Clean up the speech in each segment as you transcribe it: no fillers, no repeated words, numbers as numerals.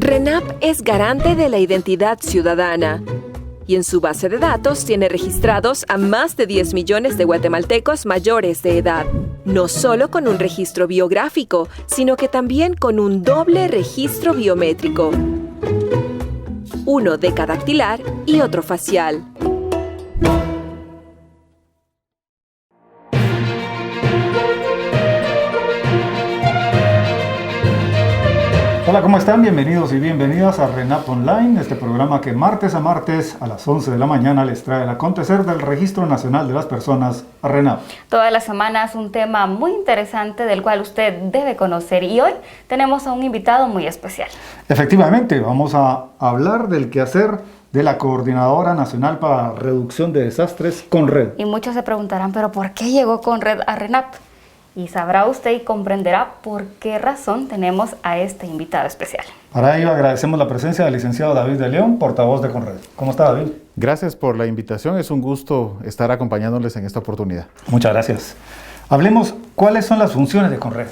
RENAP es garante de la identidad ciudadana y en su base de datos tiene registrados a más de 10 millones de guatemaltecos mayores de edad. No solo con un registro biográfico, sino que también con un doble registro biométrico. Uno decadactilar y otro facial. Hola, ¿cómo están? Bienvenidos y bienvenidas a RENAP Online, este programa que martes a martes a las 11 de la mañana les trae el acontecer del Registro Nacional de las Personas, a RENAP. Todas las semanas un tema muy interesante del cual usted debe conocer y hoy tenemos a un invitado muy especial. Efectivamente, vamos a hablar del quehacer de la Coordinadora Nacional para Reducción de Desastres, CONRED. Y muchos se preguntarán, ¿pero por qué llegó CONRED a RENAP? Y sabrá usted y comprenderá por qué razón tenemos a este invitado especial. Para ello agradecemos la presencia del licenciado David de León, portavoz de CONRED. ¿Cómo está, David? Gracias por la invitación, es un gusto estar acompañándoles en esta oportunidad. Muchas gracias. Hablemos, ¿cuáles son las funciones de CONRED?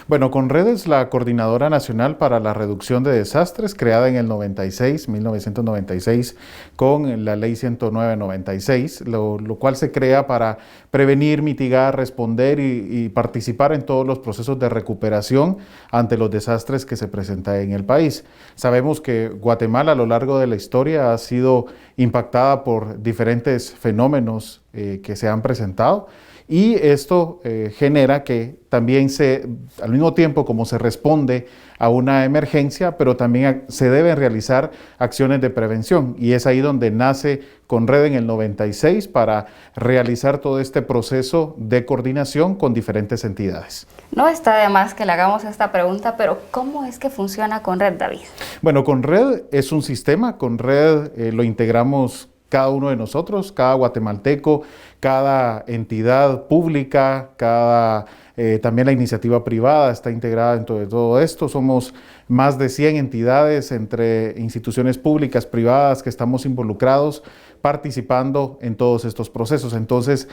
Bueno, CONRED es la Coordinadora Nacional para la Reducción de Desastres, creada en el 1996, con la Ley 109/96, lo cual se crea para prevenir, mitigar, responder y participar en todos los procesos de recuperación ante los desastres que se presentan en el país. Sabemos que Guatemala a lo largo de la historia ha sido impactada por diferentes fenómenos que se han presentado. Y esto genera que también al mismo tiempo como se responde a una emergencia, pero también se deben realizar acciones de prevención. Y es ahí donde nace CONRED en el 96 para realizar todo este proceso de coordinación con diferentes entidades. No está de más que le hagamos esta pregunta, pero ¿cómo es que funciona CONRED, David? Bueno, CONRED es un sistema, CONRED lo integramos cada uno de nosotros, cada guatemalteco, cada entidad pública, también la iniciativa privada está integrada dentro de todo esto. Somos más de 100 entidades entre instituciones públicas, privadas que estamos involucrados, participando en todos estos procesos. Entonces,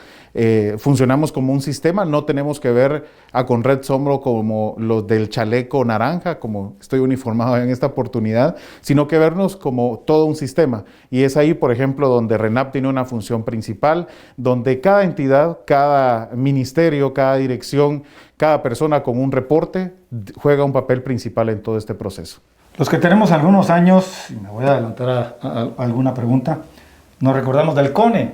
funcionamos como un sistema, no tenemos que ver a CONRED Sombro como los del chaleco naranja, como estoy uniformado en esta oportunidad, sino que vernos como todo un sistema. Y es ahí, por ejemplo, donde RENAP tiene una función principal, donde cada entidad, cada ministerio, cada dirección, cada persona con un reporte juega un papel principal en todo este proceso. Los que tenemos algunos años, y me voy a adelantar a alguna pregunta, nos recordamos del CONE,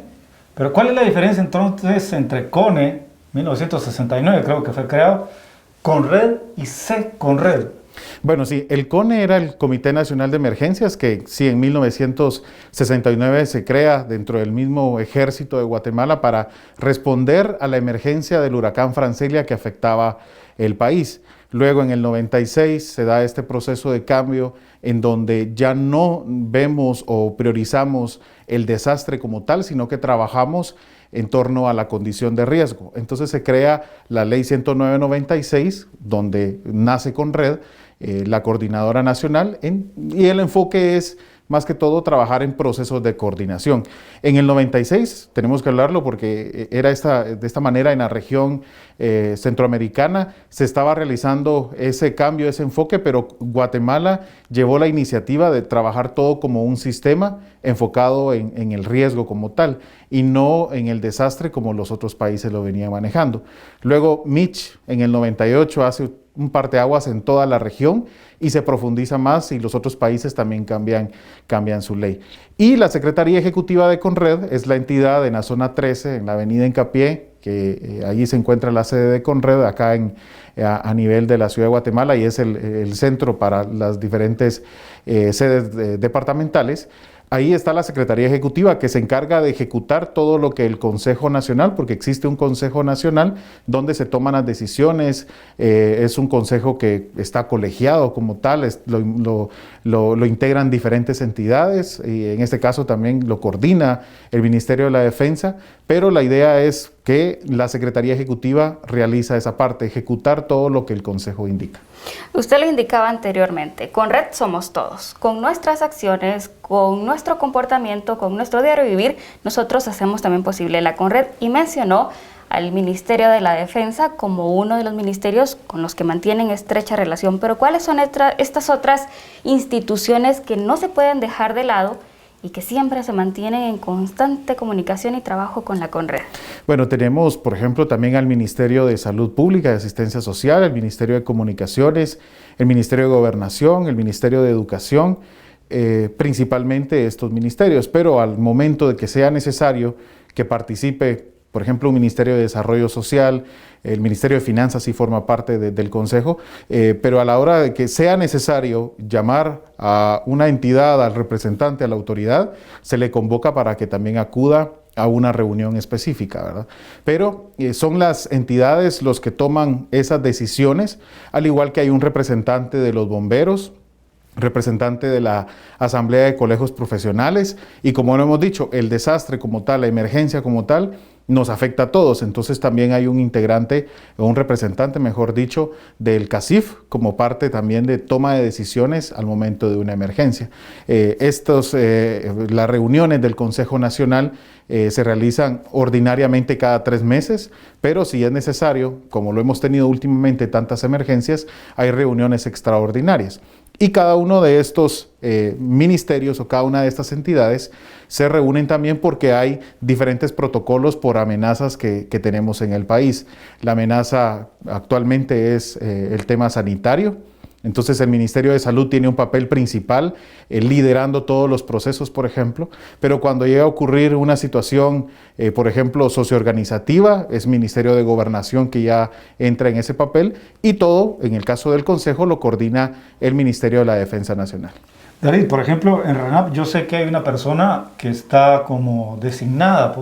pero ¿cuál es la diferencia entonces entre CONE, 1969 creo que fue creado, CONRED y CONRED? Bueno, sí, el CONE era el Comité Nacional de Emergencias que sí, en 1969 se crea dentro del mismo ejército de Guatemala para responder a la emergencia del huracán Francelia que afectaba el país. Luego en el 96 se da este proceso de cambio en donde ya no vemos o priorizamos el desastre como tal, sino que trabajamos en torno a la condición de riesgo. Entonces se crea la Ley 109/96, donde nace CONRED, la Coordinadora Nacional, y el enfoque es más que todo trabajar en procesos de coordinación. En el 96, tenemos que hablarlo porque era de esta manera en la región centroamericana, se estaba realizando ese cambio, ese enfoque, pero Guatemala llevó la iniciativa de trabajar todo como un sistema enfocado en el riesgo como tal y no en el desastre como los otros países lo venían manejando. Luego Mitch en el 98 hace un parteaguas en toda la región y se profundiza más y los otros países también cambian su ley. Y la Secretaría Ejecutiva de CONRED es la entidad en la zona 13, en la avenida Hincapié, que allí se encuentra la sede de CONRED, acá a nivel de la ciudad de Guatemala, y es el centro para las diferentes sedes departamentales. Ahí está la Secretaría Ejecutiva que se encarga de ejecutar todo lo que el Consejo Nacional, porque existe un Consejo Nacional donde se toman las decisiones, es un consejo que está colegiado como tal, lo integran diferentes entidades y en este caso también lo coordina el Ministerio de la Defensa, pero la idea es que la Secretaría Ejecutiva realiza esa parte, ejecutar todo lo que el Consejo indica. Usted lo indicaba anteriormente, CONRED somos todos. Con nuestras acciones, con nuestro comportamiento, con nuestro diario vivir, nosotros hacemos también posible la CONRED y mencionó al Ministerio de la Defensa como uno de los ministerios con los que mantienen estrecha relación. Pero ¿cuáles son estas otras instituciones que no se pueden dejar de lado y que siempre se mantienen en constante comunicación y trabajo con la CONRED? Bueno, tenemos, por ejemplo, también al Ministerio de Salud Pública y Asistencia Social, el Ministerio de Comunicaciones, el Ministerio de Gobernación, el Ministerio de Educación, principalmente estos ministerios, pero al momento de que sea necesario que participe, por ejemplo, un Ministerio de Desarrollo Social, el Ministerio de Finanzas sí forma parte del Consejo, pero a la hora de que sea necesario llamar a una entidad, al representante, a la autoridad, se le convoca para que también acuda a una reunión específica, ¿verdad? Pero son las entidades los que toman esas decisiones, al igual que hay un representante de los bomberos, representante de la Asamblea de Colegios Profesionales, y como lo hemos dicho, el desastre como tal, la emergencia como tal, nos afecta a todos. Entonces también hay un integrante o un representante, mejor dicho, del CACIF como parte también de toma de decisiones al momento de una emergencia. Las reuniones del Consejo Nacional se realizan ordinariamente cada 3 meses, pero si es necesario, como lo hemos tenido últimamente tantas emergencias, hay reuniones extraordinarias. Y cada uno de estos ministerios o cada una de estas entidades se reúnen también porque hay diferentes protocolos por amenazas que tenemos en el país. La amenaza actualmente es el tema sanitario. Entonces el Ministerio de Salud tiene un papel principal liderando todos los procesos, por ejemplo, pero cuando llega a ocurrir una situación, por ejemplo, socioorganizativa, es Ministerio de Gobernación que ya entra en ese papel, y todo, en el caso del Consejo, lo coordina el Ministerio de la Defensa Nacional. David, por ejemplo, en RENAP yo sé que hay una persona que está como designada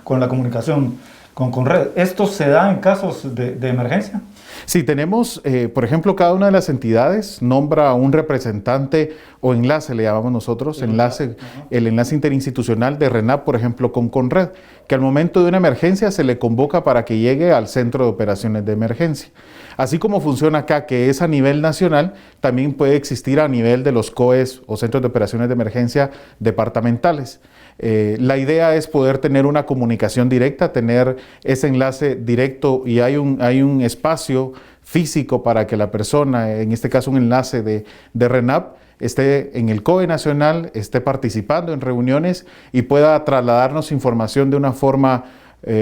con la comunicación con CONRED. ¿Esto se da en casos de emergencia? Sí, tenemos, por ejemplo, cada una de las entidades nombra a un representante o enlace, le llamamos nosotros, el enlace interinstitucional de RENAP, por ejemplo, con CONRED, que al momento de una emergencia se le convoca para que llegue al centro de operaciones de emergencia. Así como funciona acá, que es a nivel nacional, también puede existir a nivel de los COEs o centros de operaciones de emergencia departamentales. La idea es poder tener una comunicación directa, tener ese enlace directo, y hay un espacio físico para que la persona, en este caso un enlace de RENAP, esté en el COE nacional, esté participando en reuniones y pueda trasladarnos información de una forma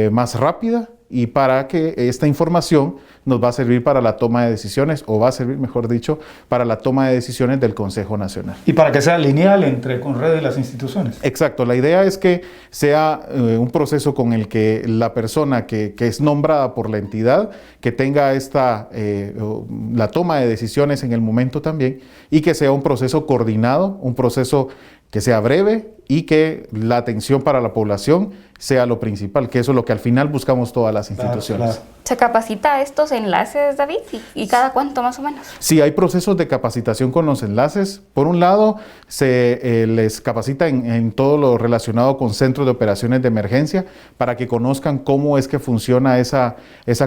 más rápida, y para que esta información nos va a servir para la toma de decisiones, o va a servir, mejor dicho, para la toma de decisiones del Consejo Nacional. Y para que sea lineal entre CONRED y las instituciones. Exacto, la idea es que sea un proceso con el que la persona que es nombrada por la entidad, que tenga la toma de decisiones en el momento también, y que sea un proceso coordinado, un proceso que sea breve y que la atención para la población sea lo principal, que eso es lo que al final buscamos todas las instituciones. Claro. ¿Se capacita a estos enlaces, David? ¿Y cada cuánto más o menos? Sí, hay procesos de capacitación con los enlaces. Por un lado, se les capacita en todo lo relacionado con centros de operaciones de emergencia para que conozcan cómo es que funciona esa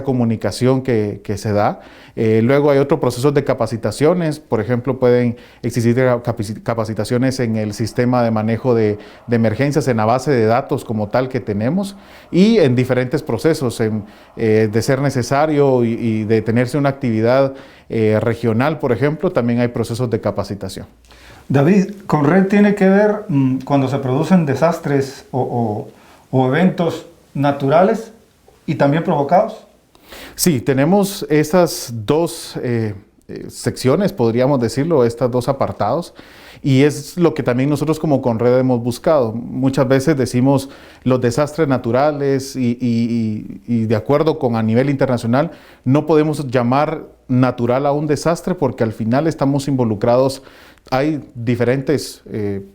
comunicación que se da. Luego hay otros procesos de capacitaciones. Por ejemplo, pueden existir capacitaciones en el sistema de manejo de emergencias, en la base de datos como tal que tenemos, y en diferentes procesos, de ser necesario y de tenerse una actividad regional, por ejemplo, también hay procesos de capacitación. David, ¿CONRED tiene que ver cuando se producen desastres o eventos naturales y también provocados? Sí, tenemos estas dos secciones, podríamos decirlo, estos dos apartados, y es lo que también nosotros como CONRED hemos buscado. Muchas veces decimos los desastres naturales y de acuerdo con a nivel internacional no podemos llamar natural a un desastre porque al final estamos involucrados. Hay diferentes,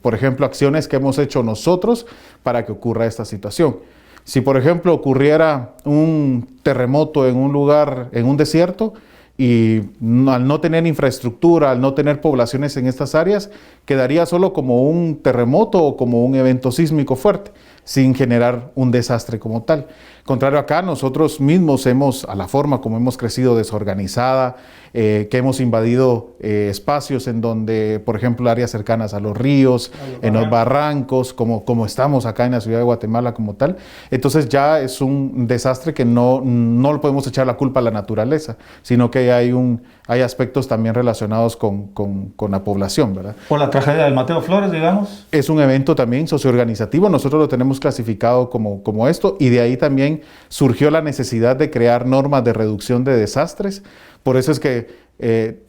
por ejemplo, acciones que hemos hecho nosotros para que ocurra esta situación. Si, por ejemplo, ocurriera un terremoto en un lugar, en un desierto, y al no tener infraestructura, al no tener poblaciones en estas áreas, quedaría solo como un terremoto o como un evento sísmico fuerte. sin generar un desastre como tal. Contrario acá, nosotros mismos a la forma como hemos crecido desorganizada, que hemos invadido espacios en donde, por ejemplo, áreas cercanas a los ríos, en los barrancos, como estamos acá en la ciudad de Guatemala como tal. Entonces ya es un desastre que no le podemos echar la culpa a la naturaleza, sino que hay aspectos también relacionados con la población, ¿verdad? ¿O la tragedia del Mateo Flores, digamos? Es un evento también socioorganizativo, nosotros lo tenemos clasificado como esto, y de ahí también surgió la necesidad de crear normas de reducción de desastres. Por eso es que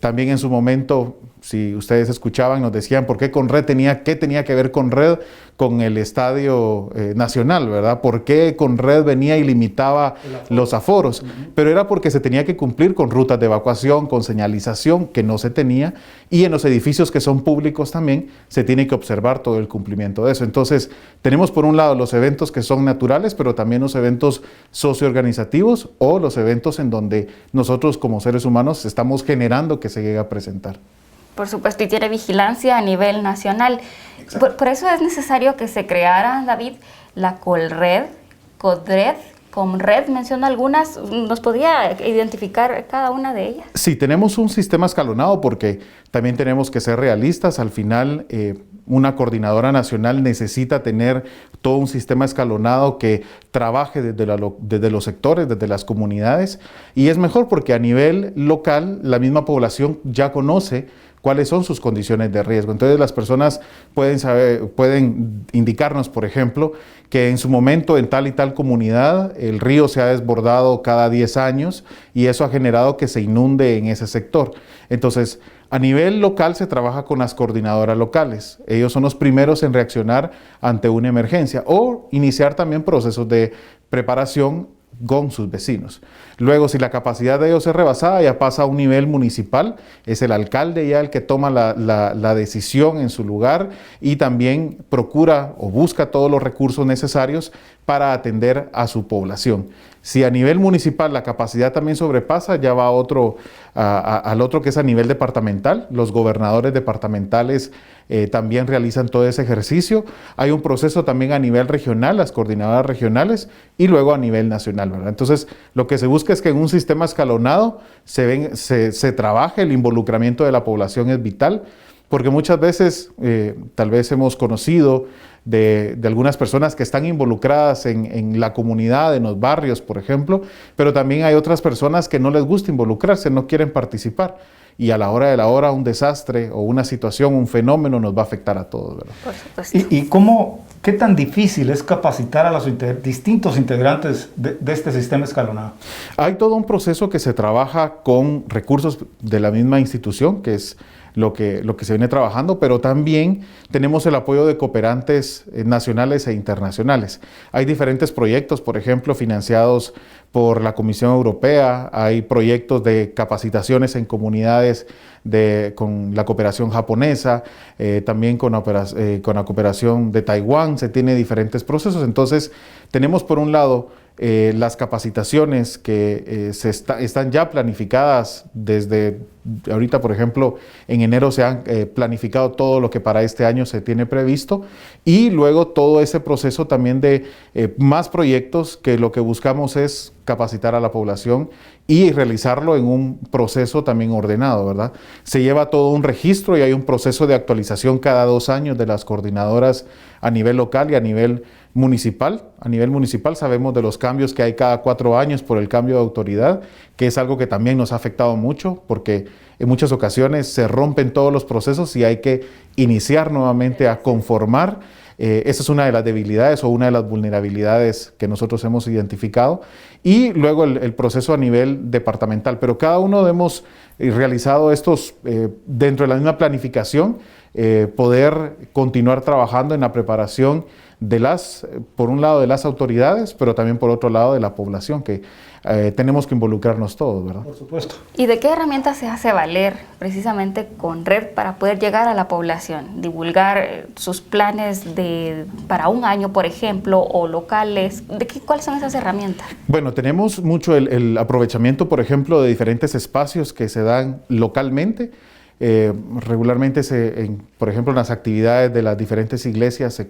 también en su momento, si ustedes escuchaban, nos decían por qué Conred qué tenía que ver Conred con el Estadio Nacional, ¿verdad? ¿Por qué Conred venía y limitaba los aforos? Pero era porque se tenía que cumplir con rutas de evacuación, con señalización que no se tenía, y en los edificios que son públicos también se tiene que observar todo el cumplimiento de eso. Entonces, tenemos por un lado los eventos que son naturales, pero también los eventos socioorganizativos o los eventos en donde nosotros como seres humanos estamos generando que se llegue a presentar. Por supuesto, y tiene vigilancia a nivel nacional. Por eso es necesario que se creara, David, la Colred, CODRED, Comred, menciona algunas. ¿Nos podría identificar cada una de ellas? Sí, tenemos un sistema escalonado porque también tenemos que ser realistas. Al final, una coordinadora nacional necesita tener todo un sistema escalonado que trabaje desde los sectores, desde las comunidades, y es mejor porque a nivel local la misma población ya conoce cuáles son sus condiciones de riesgo. Entonces las personas pueden indicarnos, por ejemplo, que en su momento en tal y tal comunidad el río se ha desbordado cada 10 años y eso ha generado que se inunde en ese sector. Entonces, a nivel local se trabaja con las coordinadoras locales. Ellos son los primeros en reaccionar ante una emergencia o iniciar también procesos de preparación con sus vecinos. Luego, si la capacidad de ellos es rebasada, ya pasa a un nivel municipal, es el alcalde ya el que toma la decisión en su lugar y también procura o busca todos los recursos necesarios para atender a su población. Si a nivel municipal la capacidad también sobrepasa, ya va al otro que es a nivel departamental. Los gobernadores departamentales también realizan todo ese ejercicio. Hay un proceso también a nivel regional, las coordinadoras regionales, y luego a nivel nacional, ¿verdad? Entonces, lo que se busca es que en un sistema escalonado se trabaje, el involucramiento de la población es vital, porque muchas veces tal vez hemos conocido de algunas personas que están involucradas en la comunidad, en los barrios, por ejemplo, pero también hay otras personas que no les gusta involucrarse, no quieren participar. Y a la hora de la hora un desastre o una situación, un fenómeno nos va a afectar a todos, ¿verdad? Por supuesto. ¿Y qué tan difícil es capacitar a los distintos integrantes de este sistema escalonado? Hay todo un proceso que se trabaja con recursos de la misma institución, que es lo que se viene trabajando, pero también tenemos el apoyo de cooperantes nacionales e internacionales. Hay diferentes proyectos, por ejemplo, financiados por la Comisión Europea, hay proyectos de capacitaciones en comunidades con la cooperación japonesa, también con la cooperación de Taiwán, se tiene diferentes procesos. Entonces, tenemos por un lado las capacitaciones que están ya planificadas desde ahorita, por ejemplo, en enero se han planificado todo lo que para este año se tiene previsto, y luego todo ese proceso también de más proyectos que lo que buscamos es capacitar a la población y realizarlo en un proceso también ordenado, ¿verdad? Se lleva todo un registro y hay un proceso de actualización cada 2 años de las coordinadoras a nivel local y a nivel municipal. A nivel municipal sabemos de los cambios que hay cada 4 años por el cambio de autoridad, que es algo que también nos ha afectado mucho porque en muchas ocasiones se rompen todos los procesos y hay que iniciar nuevamente a conformar. Esa es una de las debilidades o una de las vulnerabilidades que nosotros hemos identificado. Y luego el proceso a nivel departamental. Pero cada uno hemos realizado estos dentro de la misma planificación, poder continuar trabajando en la preparación por un lado de las autoridades, pero también por otro lado de la población, que tenemos que involucrarnos todos, ¿verdad? Por supuesto. ¿Y de qué herramientas se hace valer precisamente Conred para poder llegar a la población? Divulgar sus planes para un año, por ejemplo, o locales. ¿Cuáles son esas herramientas? Bueno, tenemos mucho el aprovechamiento, por ejemplo, de diferentes espacios que se dan localmente. Regularmente, por ejemplo, en las actividades de las diferentes iglesias se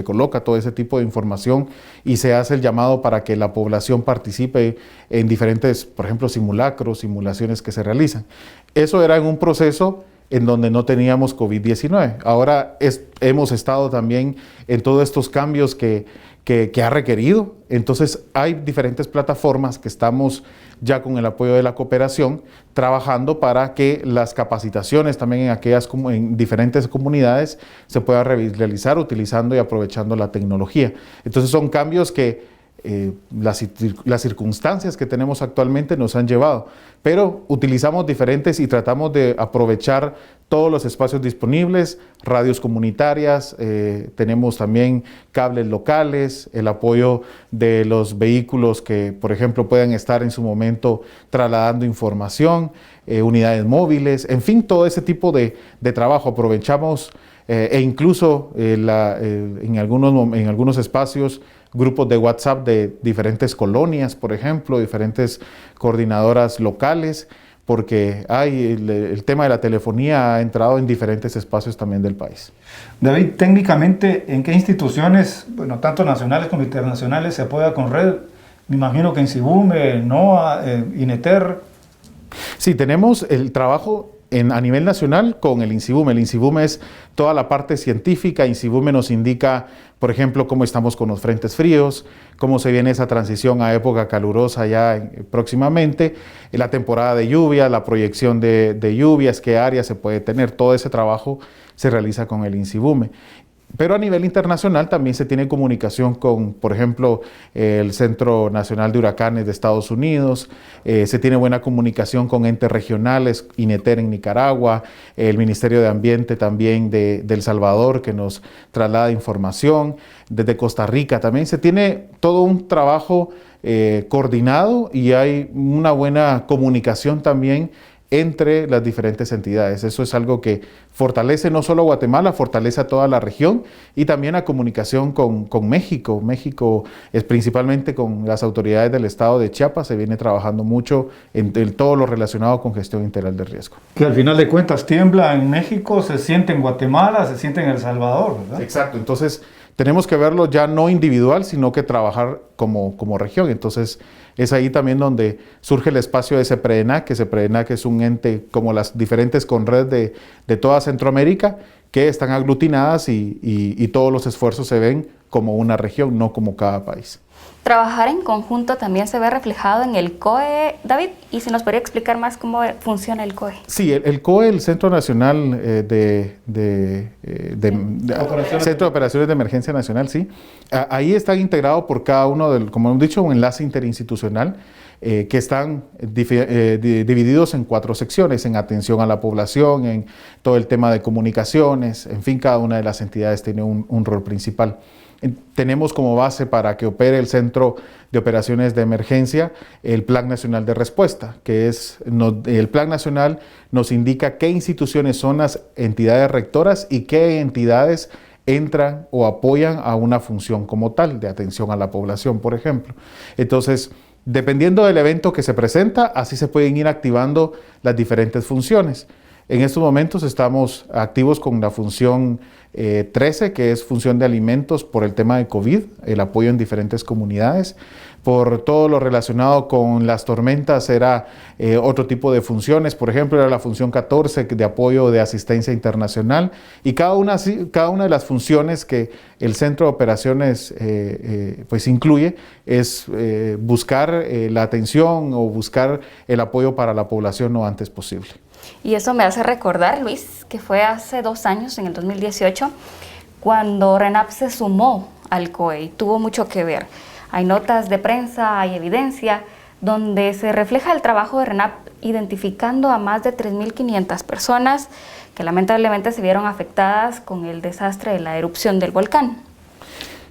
coloca todo ese tipo de información y se hace el llamado para que la población participe en diferentes, por ejemplo, simulaciones que se realizan. Eso era en un proceso en donde no teníamos COVID-19. Ahora hemos estado también en todos estos cambios que ha requerido. Entonces hay diferentes plataformas que estamos ya con el apoyo de la cooperación trabajando para que las capacitaciones también en diferentes comunidades se puedan realizar utilizando y aprovechando la tecnología. Entonces son cambios que las circunstancias que tenemos actualmente nos han llevado, pero utilizamos diferentes y tratamos de aprovechar todos los espacios disponibles, radios comunitarias, tenemos también cables locales, el apoyo de los vehículos que, por ejemplo, puedan estar en su momento trasladando información, unidades móviles, en fin, todo ese tipo de trabajo aprovechamos e incluso en algunos espacios grupos de WhatsApp de diferentes colonias, por ejemplo, diferentes coordinadoras locales, porque el tema de la telefonía ha entrado en diferentes espacios también del país. David, técnicamente, ¿en qué instituciones, bueno, tanto nacionales como internacionales, se apoya con red? Me imagino que en Insibume, NOAA, INETER. Sí, tenemos el trabajo a nivel nacional con el Insibume. El Insibume es toda la parte científica. Insibume nos indica, por ejemplo, cómo estamos con los frentes fríos, cómo se viene esa transición a época calurosa ya próximamente, la temporada de lluvia, la proyección de lluvias, qué áreas se puede tener. Todo ese trabajo se realiza con el Insibume. Pero a nivel internacional también se tiene comunicación con, por ejemplo, el Centro Nacional de Huracanes de Estados Unidos, se tiene buena comunicación con entes regionales, INETER en Nicaragua, el Ministerio de Ambiente también de El Salvador que nos traslada información, desde Costa Rica también se tiene todo un trabajo coordinado y hay una buena comunicación también entre las diferentes entidades. Eso es algo que fortalece no solo a Guatemala, fortalece a toda la región y también la comunicación con México. México es principalmente con las autoridades del estado de Chiapas, se viene trabajando mucho en todo lo relacionado con gestión integral de riesgo. Que al final de cuentas tiembla en México, se siente en Guatemala, se siente en El Salvador, ¿verdad? Exacto, entonces tenemos que verlo ya no individual, sino que trabajar como región. Entonces es ahí también donde surge el espacio de CEPREDENAC, que CEPREDENAC es un ente como las diferentes CONRED de toda Centroamérica, que están aglutinadas y todos los esfuerzos se ven como una región, no como cada país. Trabajar en conjunto también se ve reflejado en el COE, David, y si nos podría explicar más cómo funciona el COE. Sí, el COE, el Centro Nacional Centro de Operaciones de Emergencia Nacional, sí. Ahí están integrados por cada uno, como hemos dicho, un enlace interinstitucional que están divididos en 4 secciones, en atención a la población, en todo el tema de comunicaciones, en fin, cada una de las entidades tiene un rol principal. Tenemos como base para que opere el Centro de Operaciones de Emergencia el Plan Nacional de Respuesta, que es el Plan Nacional nos indica qué instituciones son las entidades rectoras y qué entidades entran o apoyan a una función como tal, de atención a la población, por ejemplo. Entonces, dependiendo del evento que se presenta, así se pueden ir activando las diferentes funciones. En estos momentos estamos activos con la función 13, que es función de alimentos por el tema de COVID, el apoyo en diferentes comunidades. Por todo lo relacionado con las tormentas era otro tipo de funciones, por ejemplo, era la función 14 de apoyo de asistencia internacional y cada una de las funciones que el Centro de Operaciones pues incluye es buscar la atención o buscar el apoyo para la población lo antes posible. Y eso me hace recordar, Luis, que fue hace 2 años, en el 2018, cuando RENAP se sumó al COE y tuvo mucho que ver. Hay notas de prensa, hay evidencia, donde se refleja el trabajo de RENAP identificando a más de 3.500 personas que lamentablemente se vieron afectadas con el desastre de la erupción del volcán.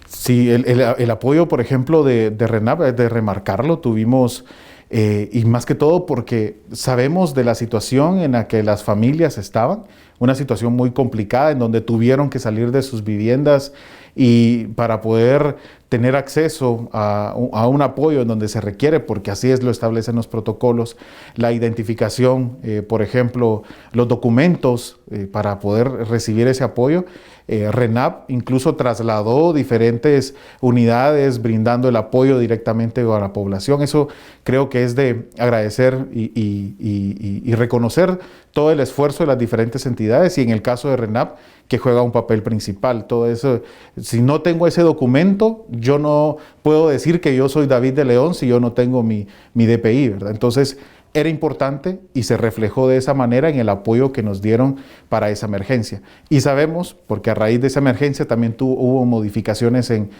Sí, el apoyo, por ejemplo, de RENAP, de remarcarlo, tuvimos... y más que todo porque sabemos de la situación en la que las familias estaban, una situación muy complicada en donde tuvieron que salir de sus viviendas y para poder tener acceso a un apoyo en donde se requiere, porque así lo establecen los protocolos, la identificación, por ejemplo, los documentos para poder recibir ese apoyo. RENAP incluso trasladó diferentes unidades brindando el apoyo directamente a la población. Eso creo que es de agradecer y reconocer todo el esfuerzo de las diferentes entidades, y en el caso de RENAP, que juega un papel principal. Todo eso, si no tengo ese documento, yo no puedo decir que yo soy David de León si yo no tengo mi DPI, ¿verdad? Entonces, era importante y se reflejó de esa manera en el apoyo que nos dieron para esa emergencia. Y sabemos, porque a raíz de esa emergencia también hubo modificaciones en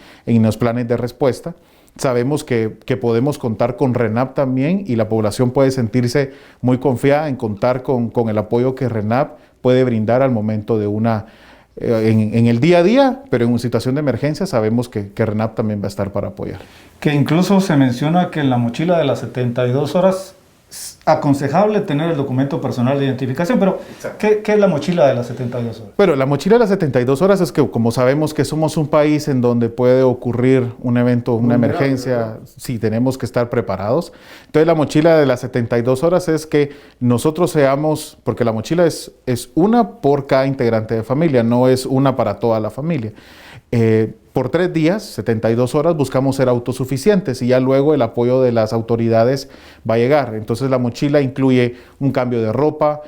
los planes de respuesta, sabemos que podemos contar con RENAP también, y la población puede sentirse muy confiada en contar con el apoyo que RENAP puede brindar al momento de en el día a día, pero en una situación de emergencia sabemos que RENAP también va a estar para apoyar. Que incluso se menciona que en la mochila de las 72 horas es aconsejable tener el documento personal de identificación, pero ¿qué es la mochila de las 72 horas? Bueno, la mochila de las 72 horas es que, como sabemos que somos un país en donde puede ocurrir un evento, una emergencia, sí, tenemos que estar preparados. Entonces la mochila de las 72 horas es que nosotros seamos, porque la mochila es una por cada integrante de familia, no es una para toda la familia. Por 3 días, 72 horas, buscamos ser autosuficientes, y ya luego el apoyo de las autoridades va a llegar. Entonces la mochila incluye un cambio de ropa,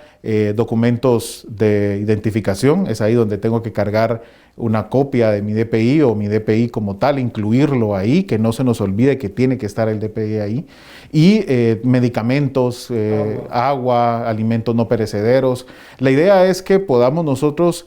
documentos de identificación, es ahí donde tengo que cargar una copia de mi DPI o mi DPI como tal, incluirlo ahí, que no se nos olvide que tiene que estar el DPI ahí, y medicamentos, agua, alimentos no perecederos. La idea es que podamos nosotros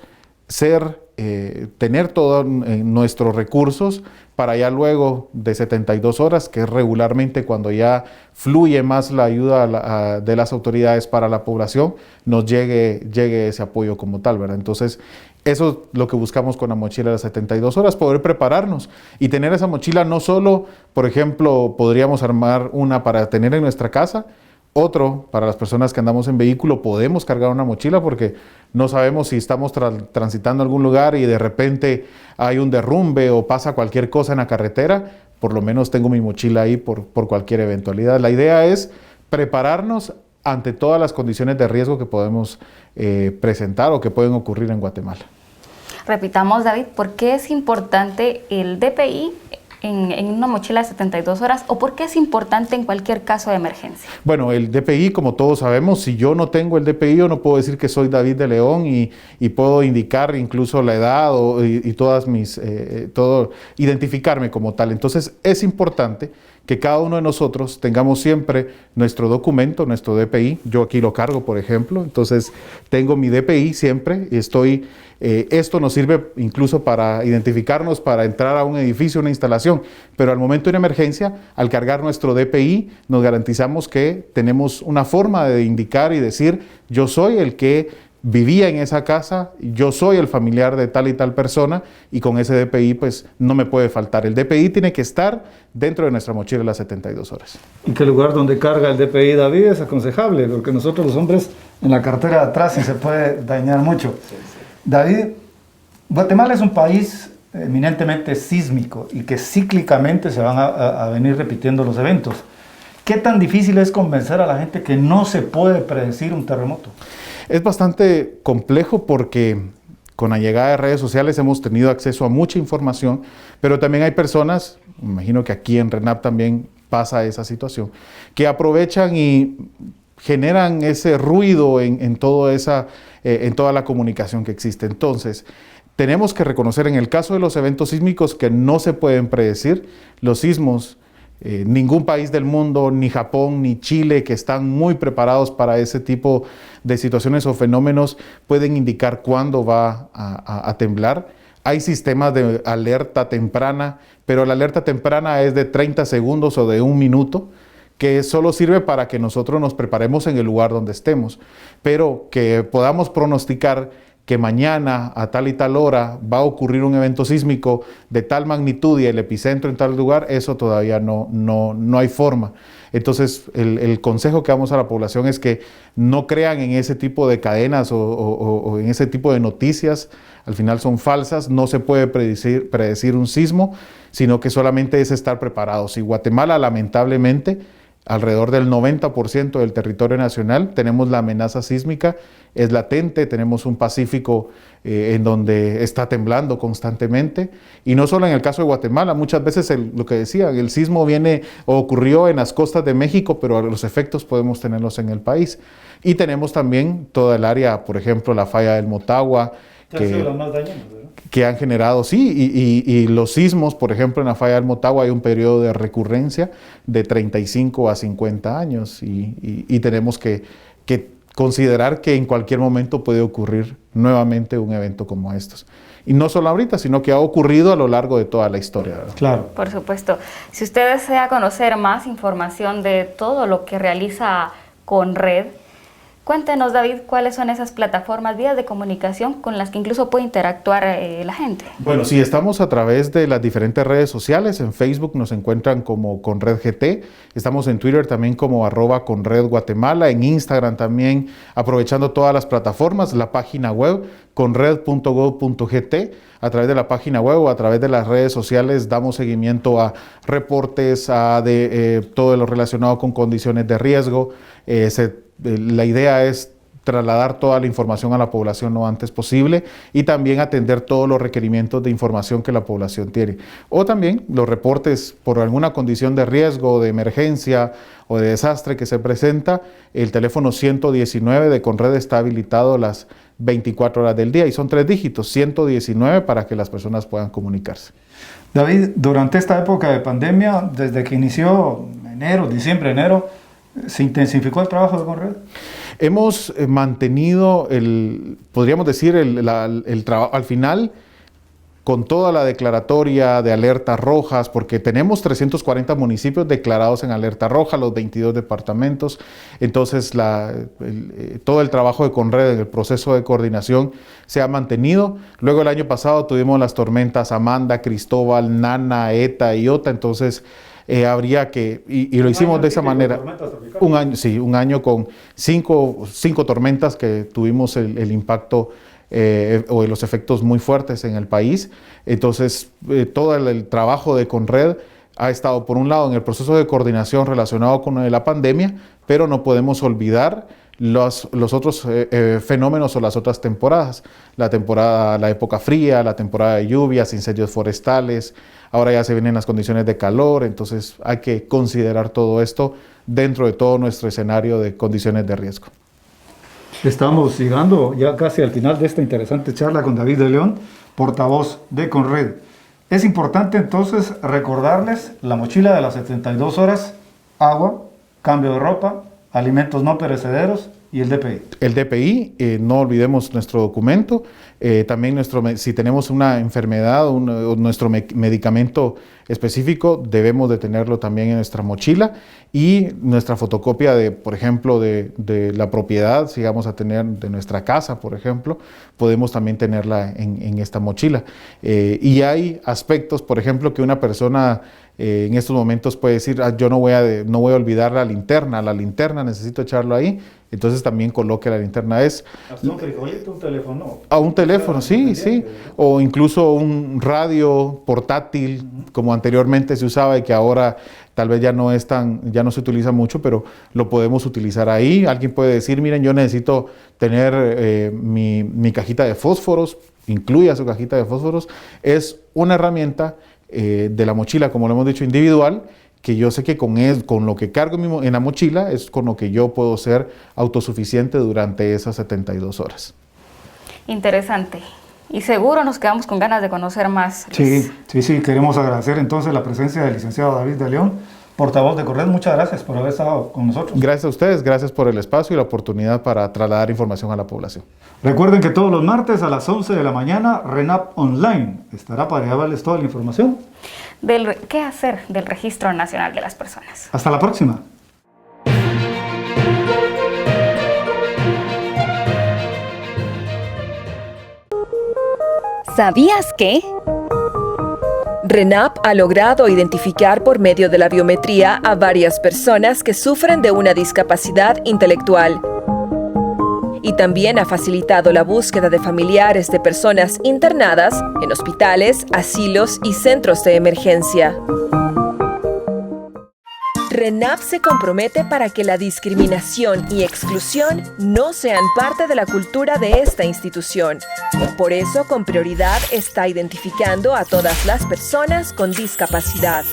tener todos nuestros recursos para ya luego de 72 horas, que es regularmente cuando ya fluye más la ayuda de las autoridades para la población, nos llegue ese apoyo como tal, ¿verdad? Entonces, eso es lo que buscamos con la mochila de las 72 horas, poder prepararnos y tener esa mochila. No solo, por ejemplo, podríamos armar una para tener en nuestra casa, otro, para las personas que andamos en vehículo, podemos cargar una mochila porque no sabemos si estamos transitando algún lugar y de repente hay un derrumbe o pasa cualquier cosa en la carretera. Por lo menos tengo mi mochila ahí por cualquier eventualidad. La idea es prepararnos ante todas las condiciones de riesgo que podemos presentar o que pueden ocurrir en Guatemala. Repitamos, David, ¿por qué es importante el DPI en una mochila de 72 horas, o por qué es importante en cualquier caso de emergencia? Bueno, el DPI, como todos sabemos, si yo no tengo el DPI, yo no puedo decir que soy David de León y puedo indicar incluso la edad y todas identificarme como tal. Entonces es importante que cada uno de nosotros tengamos siempre nuestro documento, nuestro DPI. Yo aquí lo cargo, por ejemplo, entonces tengo mi DPI siempre y esto nos sirve incluso para identificarnos, para entrar a un edificio, una instalación, pero al momento de una emergencia, al cargar nuestro DPI, nos garantizamos que tenemos una forma de indicar y decir, yo soy el que vivía en esa casa, yo soy el familiar de tal y tal persona, y con ese DPI pues no me puede faltar. El DPI tiene que estar dentro de nuestra mochila las 72 horas. ¿Y qué lugar donde carga el DPI, David? Es aconsejable, porque nosotros los hombres en la cartera de atrás sí se puede dañar mucho. Sí. David, Guatemala es un país eminentemente sísmico y que cíclicamente se van a venir repitiendo los eventos. ¿Qué tan difícil es convencer a la gente que no se puede predecir un terremoto? Es bastante complejo porque con la llegada de redes sociales hemos tenido acceso a mucha información, pero también hay personas, me imagino que aquí en RENAP también pasa esa situación, que aprovechan y generan ese ruido en toda la comunicación que existe. Entonces, tenemos que reconocer en el caso de los eventos sísmicos que no se pueden predecir. Los sismos, ningún país del mundo, ni Japón, ni Chile, que están muy preparados para ese tipo de situaciones o fenómenos, pueden indicar cuándo va a temblar. Hay sistemas de alerta temprana, pero la alerta temprana es de 30 segundos o de 1 minuto, que solo sirve para que nosotros nos preparemos en el lugar donde estemos, pero que podamos pronosticar que mañana a tal y tal hora va a ocurrir un evento sísmico de tal magnitud y el epicentro en tal lugar, eso todavía no hay forma. Entonces, el consejo que damos a la población es que no crean en ese tipo de cadenas o en ese tipo de noticias. Al final son falsas, no se puede predecir un sismo, sino que solamente es estar preparados. Y Guatemala, lamentablemente, alrededor del 90% del territorio nacional tenemos la amenaza sísmica, es latente, tenemos un Pacífico en donde está temblando constantemente, y no solo en el caso de Guatemala, muchas veces lo que decían, el sismo viene o ocurrió en las costas de México, pero los efectos podemos tenerlos en el país. Y tenemos también toda el área, por ejemplo, la falla del Motagua, que han generado, sí, y los sismos, por ejemplo, en la falla del Motagua hay un periodo de recurrencia de 35 a 50 años y tenemos que considerar que en cualquier momento puede ocurrir nuevamente un evento como estos. Y no solo ahorita, sino que ha ocurrido a lo largo de toda la historia, ¿verdad? Claro. Por supuesto. Si usted desea conocer más información de todo lo que realiza Conred, cuéntenos, David, cuáles son esas plataformas, vías de comunicación con las que incluso puede interactuar la gente. Bueno, sí, estamos a través de las diferentes redes sociales. En Facebook nos encuentran como ConredGT, estamos en Twitter también como @ConredGuatemala, en Instagram también, aprovechando todas las plataformas, la página web conred.gov.gt. A través de la página web o a través de las redes sociales damos seguimiento a reportes, a todo lo relacionado con condiciones de riesgo. La idea es trasladar toda la información a la población lo antes posible y también atender todos los requerimientos de información que la población tiene. O también los reportes por alguna condición de riesgo, de emergencia o de desastre que se presenta. El teléfono 119 de Conred está habilitado las 24 horas del día y son 3 dígitos, 119, para que las personas puedan comunicarse. David, durante esta época de pandemia, desde que inició diciembre, enero, ¿se intensificó el trabajo de Conred? Hemos mantenido podríamos decir, el trabajo al final, con toda la declaratoria de alertas rojas, porque tenemos 340 municipios declarados en alerta roja, los 22 departamentos. Entonces, todo el trabajo de Conred en el proceso de coordinación se ha mantenido. Luego, el año pasado tuvimos las tormentas Amanda, Cristóbal, Nana, Eta y Ota. Entonces, habría que, y lo hicimos de esa manera, un año con cinco tormentas que tuvimos el impacto o los efectos muy fuertes en el país. Entonces, todo el trabajo de Conred ha estado, por un lado, en el proceso de coordinación relacionado con la pandemia, pero no podemos olvidar los otros fenómenos o las otras temporadas. La época fría, la temporada de lluvias, incendios forestales, ahora ya se vienen las condiciones de calor, entonces hay que considerar todo esto dentro de todo nuestro escenario de condiciones de riesgo. Estamos llegando ya casi al final de esta interesante charla con David de León, portavoz de Conred. Es importante entonces recordarles la mochila de las 72 horas, agua, cambio de ropa, alimentos no perecederos y el DPI. El DPI, no olvidemos nuestro documento, también si tenemos una enfermedad o nuestro medicamento específico, debemos de tenerlo también en nuestra mochila, y nuestra fotocopia por ejemplo, de la propiedad, si vamos a tener de nuestra casa, por ejemplo, podemos también tenerla en esta mochila. Y hay aspectos, por ejemplo, que una persona en estos momentos puede decir, yo no voy a olvidar la linterna necesito echarlo ahí. Entonces también coloque la linterna. Hasta un frijolito, un teléfono. Un teléfono, sí. O incluso un radio portátil, como anteriormente se usaba y que ahora tal vez ya no se utiliza mucho, pero lo podemos utilizar ahí. Alguien puede decir, miren, yo necesito tener mi cajita de fósforos, incluya su cajita de fósforos. Es una herramienta de la mochila, como lo hemos dicho, individual, que yo sé que con lo que cargo en la mochila es con lo que yo puedo ser autosuficiente durante esas 72 horas. Interesante. Y seguro nos quedamos con ganas de conocer más. Sí. Queremos agradecer entonces la presencia del licenciado David de León, portavoz de Conred. Muchas gracias por haber estado con nosotros. Gracias a ustedes, gracias por el espacio y la oportunidad para trasladar información a la población. Recuerden que todos los martes a las 11 de la mañana, RENAP Online estará para llevarles toda la información del qué hacer del Registro Nacional de las Personas. Hasta la próxima. ¿Sabías que? RENAP ha logrado identificar por medio de la biometría a varias personas que sufren de una discapacidad intelectual. Y también ha facilitado la búsqueda de familiares de personas internadas en hospitales, asilos y centros de emergencia. RENAP se compromete para que la discriminación y exclusión no sean parte de la cultura de esta institución. Por eso, con prioridad, está identificando a todas las personas con discapacidad.